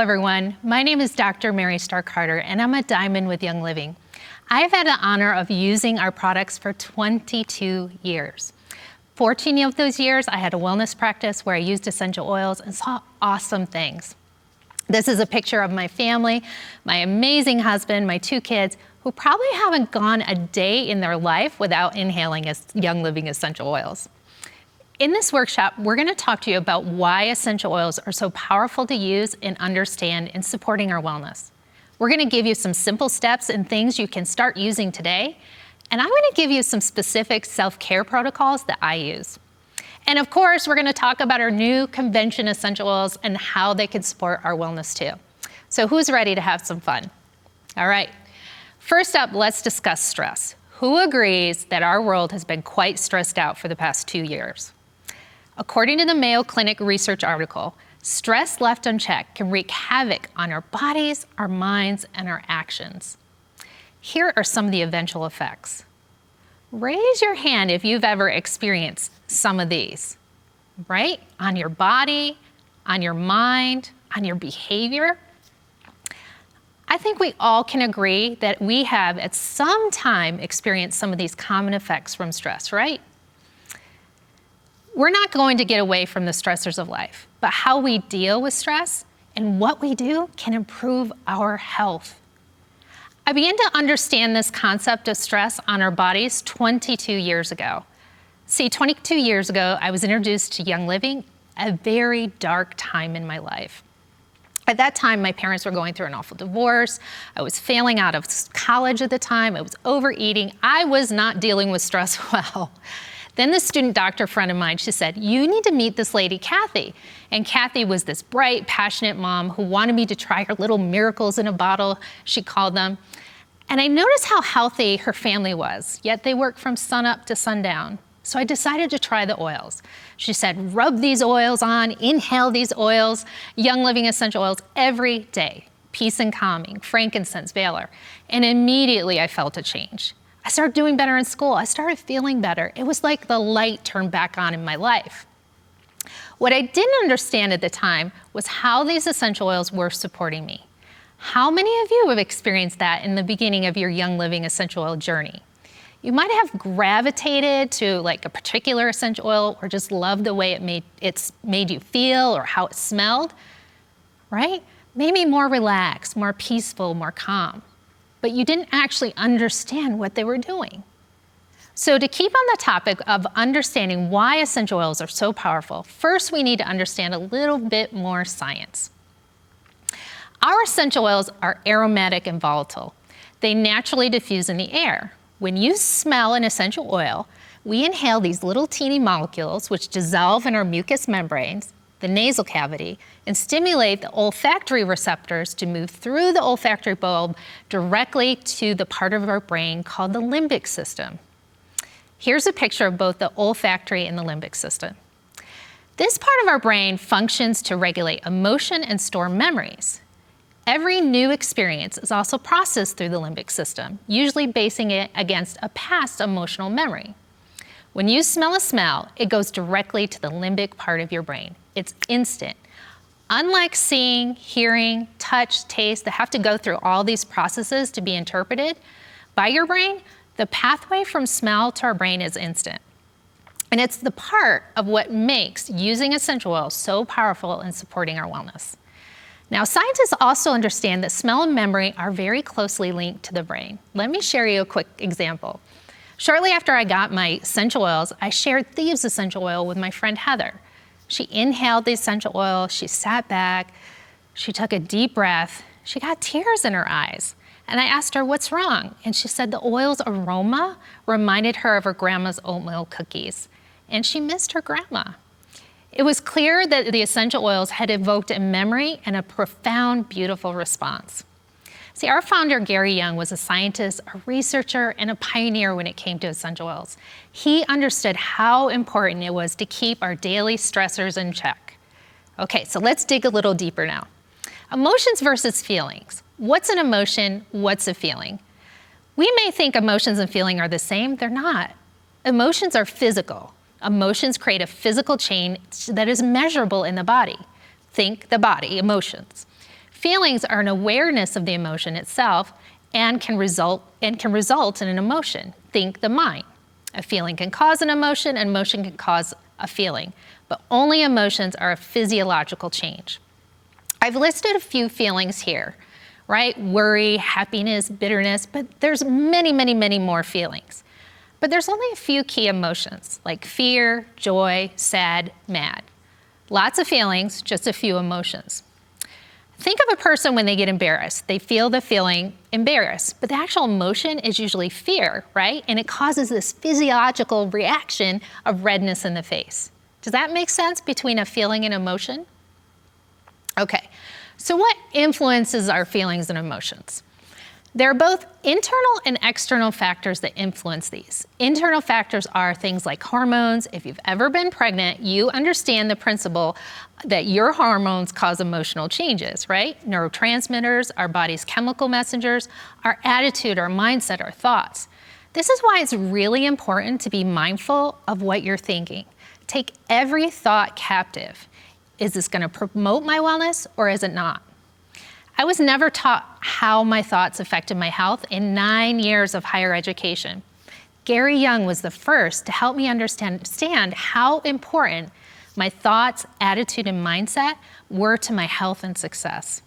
everyone. My name is Dr. Mary Starr Carter, and I'm a Diamond with Young Living. I've had the honor of using our products for 22 years. 14 of those years, I had a wellness practice where I used essential oils and saw awesome things. This is a picture of my family, my amazing husband, my 2 kids, who probably haven't gone a day in their life without inhaling Young Living essential oils. In this workshop, we're going to talk to you about why essential oils are so powerful to use and understand in supporting our wellness. We're going to give you some simple steps and things you can start using today, and I'm going to give you some specific self-care protocols that I use. And of course, we're going to talk about our new convention essential oils and how they can support our wellness too. So who's ready to have some fun? All right. First up, let's discuss stress. Who agrees that our world has been quite stressed out for the past 2 years? According to the Mayo Clinic research article, stress left unchecked can wreak havoc on our bodies, our minds, and our actions. Here are some of the eventual effects. Raise your hand if you've ever experienced some of these, right? On your body, on your mind, on your behavior. I think we all can agree that we have at some time experienced some of these common effects from stress, right? We're not going to get away from the stressors of life, but how we deal with stress and what we do can improve our health. I began to understand this concept of stress on our bodies 22 years ago. See, 22 years ago, I was introduced to Young Living, a very dark time in my life. At that time, my parents were going through an awful divorce. I was failing out of college at the time. I was overeating. I was not dealing with stress well. Then the student doctor friend of mine, she said, you need to meet this lady, Kathy. And Kathy was this bright, passionate mom who wanted me to try her little miracles in a bottle, she called them. And I noticed how healthy her family was, yet they worked from sunup to sundown. So I decided to try the oils. She said, rub these oils on, inhale these oils, Young Living essential oils every day. Peace and calming, frankincense, valor. And immediately I felt a change. I started doing better in school. I started feeling better. It was like the light turned back on in my life. What I didn't understand at the time was how these essential oils were supporting me. How many of you have experienced that in the beginning of your Young Living essential oil journey? You might have gravitated to like a particular essential oil or just loved the way it's made you feel or how it smelled, right? Maybe more relaxed, more peaceful, more calm. But you didn't actually understand what they were doing. So to keep on the topic of understanding why essential oils are so powerful, first we need to understand a little bit more science. Our essential oils are aromatic and volatile. They naturally diffuse in the air. When you smell an essential oil, we inhale these little teeny molecules which dissolve in our mucous membranes, the nasal cavity, and stimulate the olfactory receptors to move through the olfactory bulb directly to the part of our brain called the limbic system. Here's a picture of both the olfactory and the limbic system. This part of our brain functions to regulate emotion and store memories. Every new experience is also processed through the limbic system, usually basing it against a past emotional memory. When you smell a smell, it goes directly to the limbic part of your brain. It's instant. Unlike seeing, hearing, touch, taste that have to go through all these processes to be interpreted by your brain, the pathway from smell to our brain is instant. And it's the part of what makes using essential oils so powerful in supporting our wellness. Now, scientists also understand that smell and memory are very closely linked to the brain. Let me share you a quick example. Shortly after I got my essential oils, I shared Thieves essential oil with my friend Heather. She inhaled the essential oil, she sat back, she took a deep breath, she got tears in her eyes. And I asked her, what's wrong? And she said the oil's aroma reminded her of her grandma's oatmeal cookies. And she missed her grandma. It was clear that the essential oils had evoked a memory and a profound, beautiful response. See, our founder, Gary Young, was a scientist, a researcher, and a pioneer when it came to essential oils. He understood how important it was to keep our daily stressors in check. Okay, so let's dig a little deeper now. Emotions versus feelings. What's an emotion? What's a feeling? We may think emotions and feeling are the same. They're not. Emotions are physical. Emotions create a physical chain that is measurable in the body. Think the body, emotions. Feelings are an awareness of the emotion itself and can result in an emotion. Think the mind. A feeling can cause an emotion can cause a feeling, but only emotions are a physiological change. I've listed a few feelings here, right? Worry, happiness, bitterness, but there's many, many, many more feelings. But there's only a few key emotions, like fear, joy, sad, mad. Lots of feelings, just a few emotions. Think of a person when they get embarrassed. They feel the feeling embarrassed, but the actual emotion is usually fear, right? And it causes this physiological reaction of redness in the face. Does that make sense between a feeling and emotion? Okay, so what influences our feelings and emotions? There are both internal and external factors that influence these. Internal factors are things like hormones. If you've ever been pregnant, you understand the principle that your hormones cause emotional changes, right? Neurotransmitters, our body's chemical messengers, our attitude, our mindset, our thoughts. This is why it's really important to be mindful of what you're thinking. Take every thought captive. Is this going to promote my wellness or is it not? I was never taught how my thoughts affected my health in 9 years of higher education. Gary Young was the first to help me understand how important my thoughts, attitude, and mindset were to my health and success.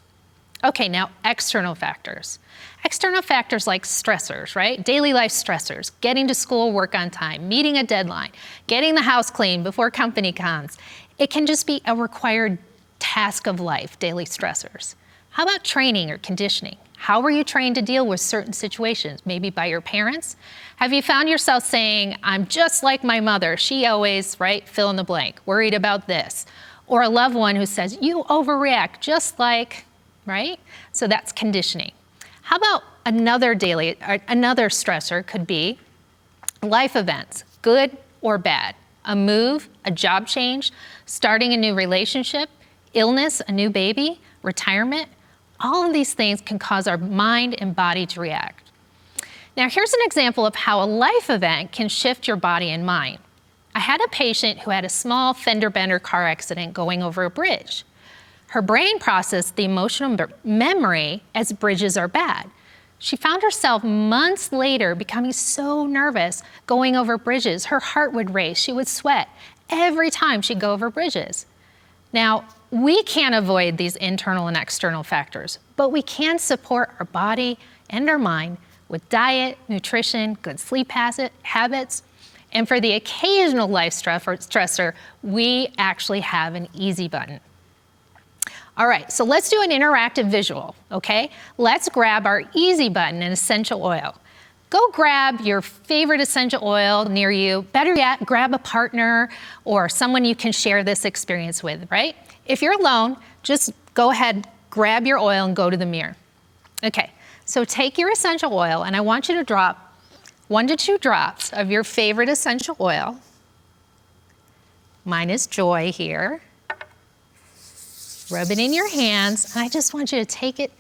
Okay, now external factors. External factors like stressors, right? Daily life stressors, getting to school, work on time, meeting a deadline, getting the house clean before company comes. It can just be a required task of life, daily stressors. How about training or conditioning? How were you trained to deal with certain situations? Maybe by your parents? Have you found yourself saying, I'm just like my mother, she always, right, fill in the blank, worried about this? Or a loved one who says, you overreact just like, right? So that's conditioning. How about another stressor could be life events, good or bad? A move, a job change, starting a new relationship, illness, a new baby, retirement. All of these things can cause our mind and body to react. Now, here's an example of how a life event can shift your body and mind. I had a patient who had a small fender bender car accident going over a bridge. Her brain processed the emotional memory as bridges are bad. She found herself months later becoming so nervous going over bridges. Her heart would race, she would sweat every time she'd go over bridges. Now, we can't avoid these internal and external factors, but we can support our body and our mind with diet, nutrition, good sleep habits, and for the occasional life stressor, we actually have an easy button. All right, so let's do an interactive visual, okay? Let's grab our easy button and essential oil. Go grab your favorite essential oil near you. Better yet, grab a partner or someone you can share this experience with, right? If you're alone, just go ahead, grab your oil and go to the mirror. Okay, so take your essential oil and I want you to drop 1 to 2 drops of your favorite essential oil. Mine is Joy here. Rub it in your hands, and I just want you to take it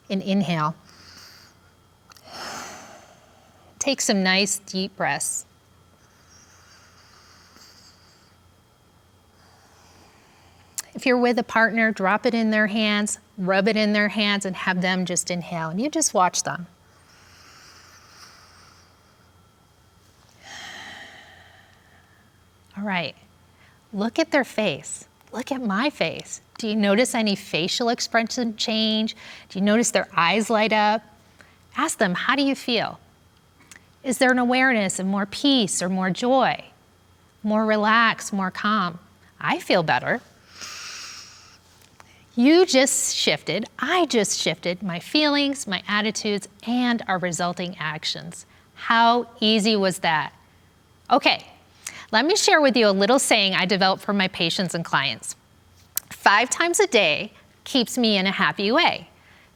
and inhale. Take some nice deep breaths. If you're with a partner, drop it in their hands, rub it in their hands, and have them just inhale, and you just watch them. All right, look at their face. Look at my face. Do you notice any facial expression change? Do you notice their eyes light up? Ask them, how do you feel? Is there an awareness of more peace or more joy? More relaxed, more calm? I feel better. You just shifted, I just shifted my feelings, my attitudes, and our resulting actions. How easy was that? Okay, let me share with you a little saying I developed for my patients and clients. 5 times a day keeps me in a happy way.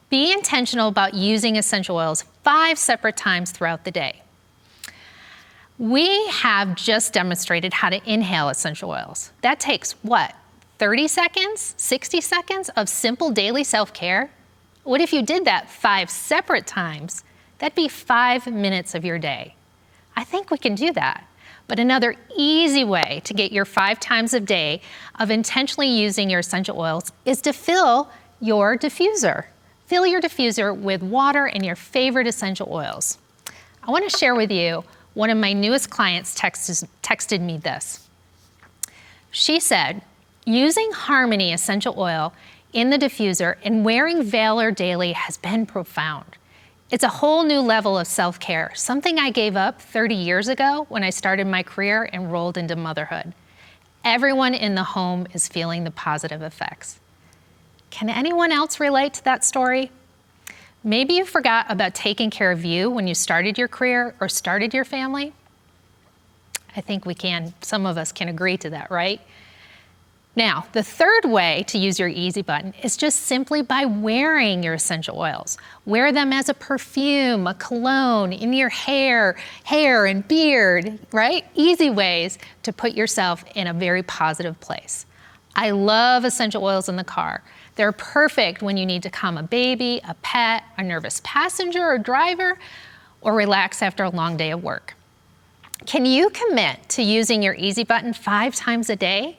Be intentional about using essential oils 5 separate times throughout the day. We have just demonstrated how to inhale essential oils. That takes what? 30 seconds, 60 seconds of simple daily self-care? What if you did that 5 separate times? That'd be 5 minutes of your day. I think we can do that. But another easy way to get your 5 times a day of intentionally using your essential oils is to fill your diffuser. Fill your diffuser with water and your favorite essential oils. I want to share with you, one of my newest clients texted me this. She said, using Harmony essential oil in the diffuser and wearing Valor daily has been profound. It's a whole new level of self-care, something I gave up 30 years ago when I started my career and rolled into motherhood. Everyone in the home is feeling the positive effects. Can anyone else relate to that story? Maybe you forgot about taking care of you when you started your career or started your family. I think some of us can agree to that, right? Now, the third way to use your easy button is just simply by wearing your essential oils. Wear them as a perfume, a cologne, in your hair and beard, right? Easy ways to put yourself in a very positive place. I love essential oils in the car. They're perfect when you need to calm a baby, a pet, a nervous passenger or driver, or relax after a long day of work. Can you commit to using your easy button 5 times a day?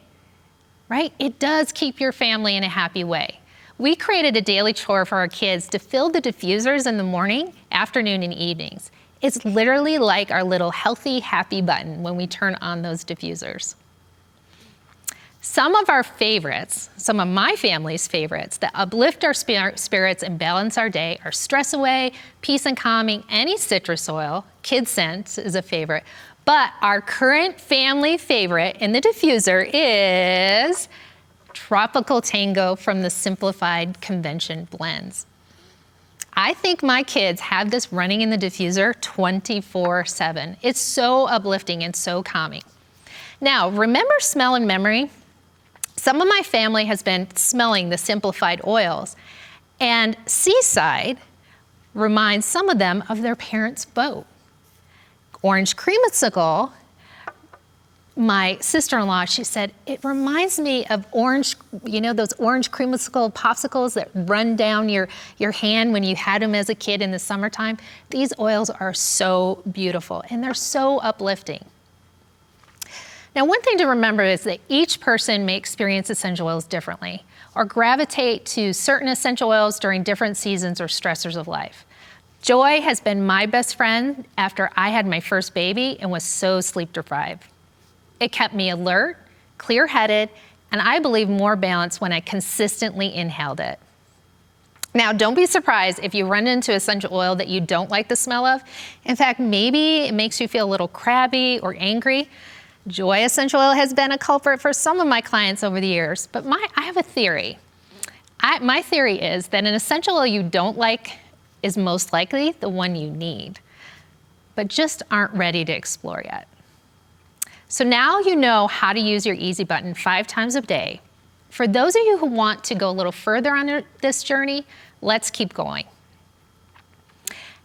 Right? It does keep your family in a happy way. We created a daily chore for our kids to fill the diffusers in the morning, afternoon, and evenings. It's literally like our little healthy, happy button when we turn on those diffusers. Some of our favorites, some of my family's favorites that uplift our spirits and balance our day are Stress Away, Peace and Calming, any citrus oil, Kid Scent is a favorite. But our current family favorite in the diffuser is Tropical Tango from the Simplified Convention blends. I think my kids have this running in the diffuser 24/7. It's so uplifting and so calming. Now, remember smell and memory? Some of my family has been smelling the simplified oils, and Seaside reminds some of them of their parents' boat. Orange creamsicle, my sister-in-law, she said, it reminds me of orange, those orange creamsicle popsicles that run down your hand when you had them as a kid in the summertime. These oils are so beautiful and they're so uplifting. Now, one thing to remember is that each person may experience essential oils differently or gravitate to certain essential oils during different seasons or stressors of life. Joy has been my best friend after I had my first baby and was so sleep deprived. It kept me alert, clear-headed, and I believe more balanced when I consistently inhaled it. Now, don't be surprised if you run into essential oil that you don't like the smell of. In fact, maybe it makes you feel a little crabby or angry. Joy essential oil has been a culprit for some of my clients over the years, but I have a theory. My theory is that an essential oil you don't like is most likely the one you need, but just aren't ready to explore yet. So now you know how to use your easy button 5 times a day. For those of you who want to go a little further on this journey, let's keep going.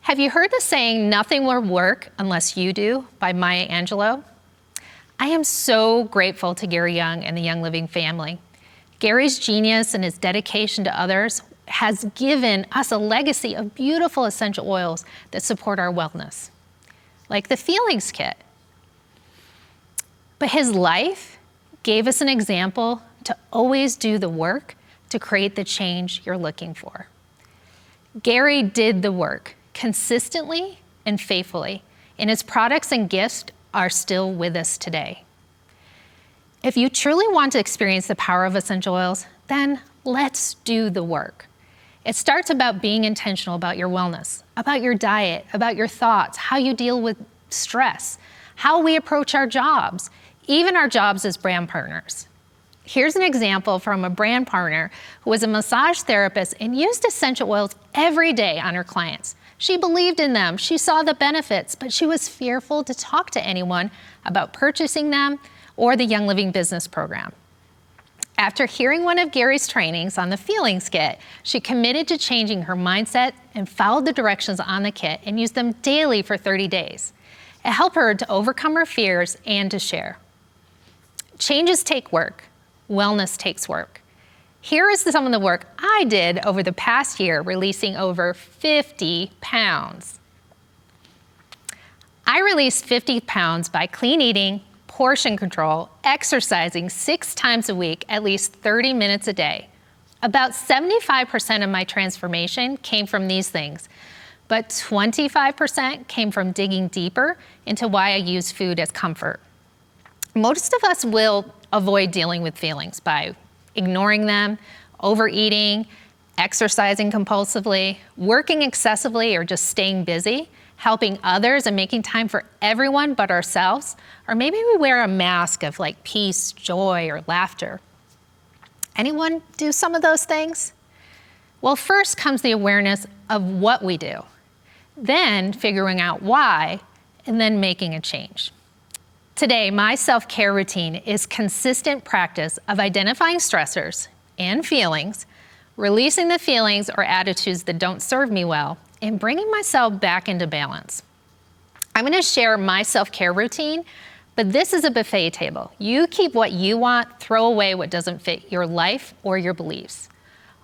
Have you heard the saying, "Nothing will work unless you do," by Maya Angelou? I am so grateful to Gary Young and the Young Living family. Gary's genius and his dedication to others has given us a legacy of beautiful essential oils that support our wellness, like the Feelings Kit. But his life gave us an example to always do the work to create the change you're looking for. Gary did the work consistently and faithfully, and his products and gifts are still with us today. If you truly want to experience the power of essential oils, then let's do the work. It starts about being intentional about your wellness, about your diet, about your thoughts, how you deal with stress, how we approach our jobs, even our jobs as brand partners. Here's an example from a brand partner who was a massage therapist and used essential oils every day on her clients. She believed in them, she saw the benefits, but she was fearful to talk to anyone about purchasing them or the Young Living Business Program. After hearing one of Gary's trainings on the Feelings Kit, she committed to changing her mindset and followed the directions on the kit and used them daily for 30 days. It helped her to overcome her fears and to share. Changes take work. Wellness takes work. Here is some of the work I did over the past year, releasing over 50 pounds. I released 50 pounds by clean eating, portion control, exercising 6 times a week, at least 30 minutes a day, About 75% of my transformation came from these things, but 25% came from digging deeper into why I use food as comfort. Most of us will avoid dealing with feelings by ignoring them, overeating, exercising compulsively, working excessively, or just staying busy, helping others and making time for everyone but ourselves. Or maybe we wear a mask of like peace, joy, or laughter. Anyone do some of those things? Well, first comes the awareness of what we do, then figuring out why, and then making a change. Today, my self-care routine is consistent practice of identifying stressors and feelings, releasing the feelings or attitudes that don't serve me well, and bringing myself back into balance. I'm going to share my self-care routine, but this is a buffet table. You keep what you want, throw away what doesn't fit your life or your beliefs.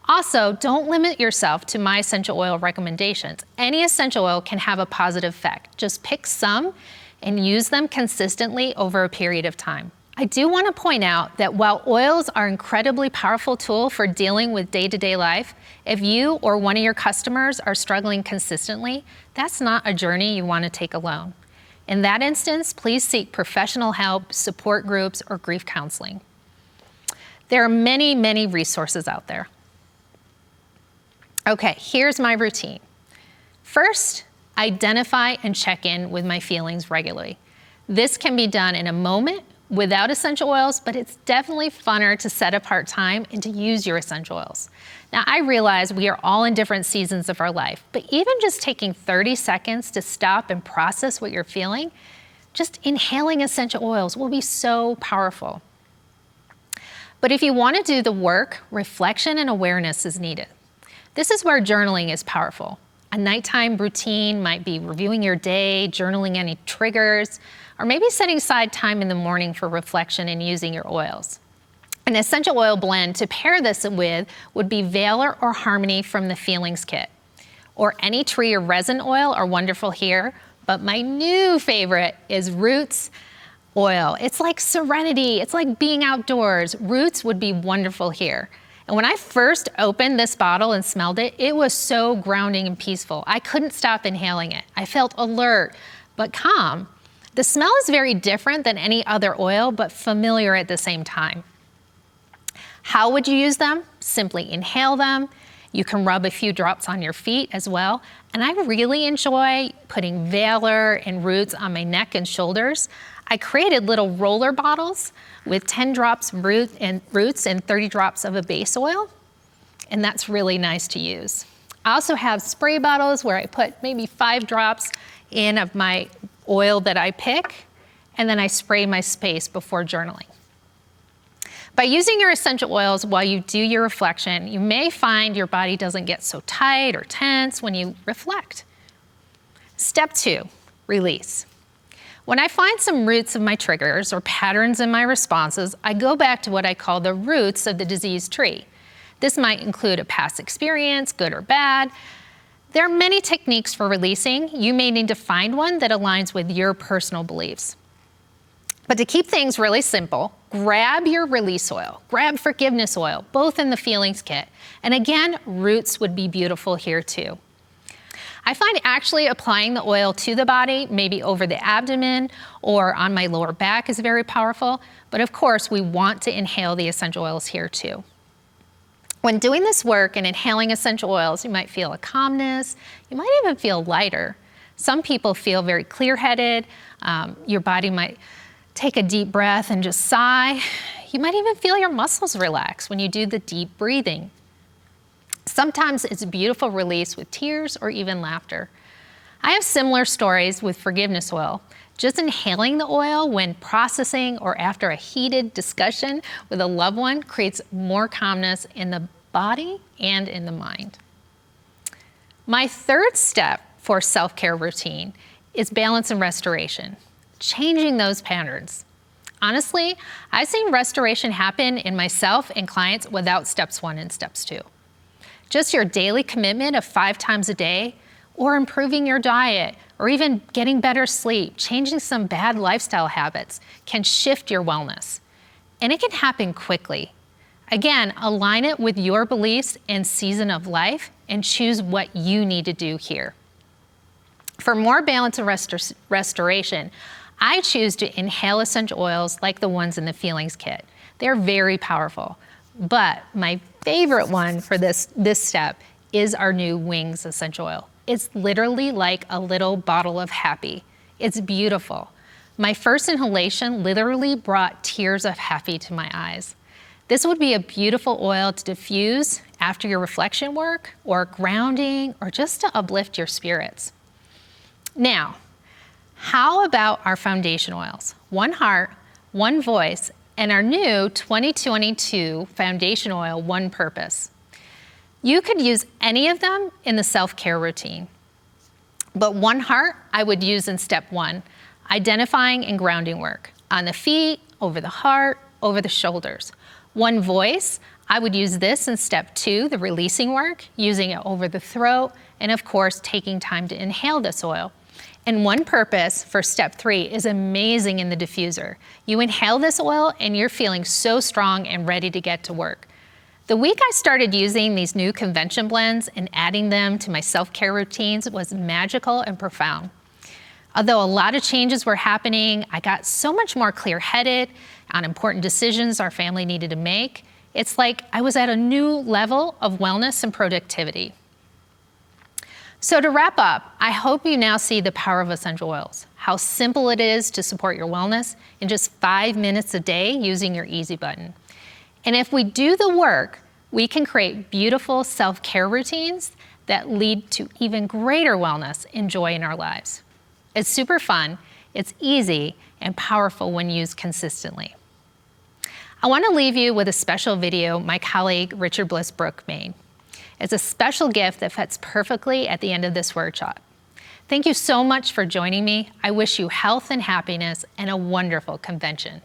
Also, don't limit yourself to my essential oil recommendations. Any essential oil can have a positive effect. Just pick some and use them consistently over a period of time. I do want to point out that while oils are an incredibly powerful tool for dealing with day-to-day life, if you or one of your customers are struggling consistently, that's not a journey you want to take alone. In that instance, please seek professional help, support groups, or grief counseling. There are many, many resources out there. Okay, here's my routine. First, identify and check in with my feelings regularly. This can be done in a moment without essential oils, but it's definitely funner to set apart time and to use your essential oils. Now, I realize we are all in different seasons of our life, but even just taking 30 seconds to stop and process what you're feeling, just inhaling essential oils will be so powerful. But if you want to do the work, reflection and awareness is needed. This is where journaling is powerful. A nighttime routine might be reviewing your day, journaling any triggers, or maybe setting aside time in the morning for reflection and using your oils. An essential oil blend to pair this with would be Valor or Harmony from the Feelings Kit. Or any tree or resin oil are wonderful here, but my new favorite is Roots oil. It's like serenity, it's like being outdoors. Roots would be wonderful here. And when I first opened this bottle and smelled it, it was so grounding and peaceful. I couldn't stop inhaling it. I felt alert, but calm. The smell is very different than any other oil, but familiar at the same time. How would you use them? Simply inhale them. You can rub a few drops on your feet as well. And I really enjoy putting Valor and Roots on my neck and shoulders. I created little roller bottles with 10 drops Roots and 30 drops of a base oil. And that's really nice to use. I also have spray bottles where I put maybe 5 drops in of my oil that I pick, and then I spray my space before journaling. By using your essential oils while you do your reflection, you may find your body doesn't get so tight or tense when you reflect. Step 2, release. When I find some roots of my triggers or patterns in my responses, I go back to what I call the roots of the disease tree. This might include a past experience, good or bad. There are many techniques for releasing. You may need to find one that aligns with your personal beliefs. But to keep things really simple, grab your release oil, grab forgiveness oil, both in the Feelings Kit. And again, Roots would be beautiful here too. I find actually applying the oil to the body, maybe over the abdomen or on my lower back, is very powerful. But of course, we want to inhale the essential oils here too. When doing this work and inhaling essential oils, you might feel a calmness. You might even feel lighter. Some people feel very clear-headed. Your body might take a deep breath and just sigh. You might even feel your muscles relax when you do the deep breathing. Sometimes it's a beautiful release with tears or even laughter. I have similar stories with forgiveness oil. Just inhaling the oil when processing or after a heated discussion with a loved one creates more calmness in the body and in the mind. My third step for self-care routine is balance and restoration, changing those patterns. Honestly, I've seen restoration happen in myself and clients without steps 1 and steps 2. Just your daily commitment of 5 times a day, or improving your diet, or even getting better sleep, changing some bad lifestyle habits can shift your wellness. And it can happen quickly. Again, align it with your beliefs and season of life and choose what you need to do here. For more balance and restoration, I choose to inhale essential oils like the ones in the Feelings Kit. They're very powerful, but my favorite one for this step is our new Wings essential oil. It's literally like a little bottle of happy. It's beautiful. My first inhalation literally brought tears of happy to my eyes. This would be a beautiful oil to diffuse after your reflection work or grounding or just to uplift your spirits. Now, how about our foundation oils? One Heart, One Voice, and our new 2022 foundation oil, One Purpose. You could use any of them in the self-care routine, but One Heart I would use in step 1, identifying and grounding work, on the feet, over the heart, over the shoulders. One Voice, I would use this in step 2, the releasing work, using it over the throat, and of course, taking time to inhale this oil. And One Purpose for step 3 is amazing in the diffuser. You inhale this oil and you're feeling so strong and ready to get to work. The week I started using these new convention blends and adding them to my self-care routines was magical and profound. Although a lot of changes were happening, I got so much more clear-headed on important decisions our family needed to make. It's like I was at a new level of wellness and productivity. So to wrap up, I hope you now see the power of essential oils, how simple it is to support your wellness in just 5 minutes a day using your easy button. And if we do the work, we can create beautiful self-care routines that lead to even greater wellness and joy in our lives. It's super fun, it's easy, and powerful when used consistently. I want to leave you with a special video my colleague Richard Bliss-Brooke made. It's a special gift that fits perfectly at the end of this workshop. Thank you so much for joining me. I wish you health and happiness and a wonderful convention.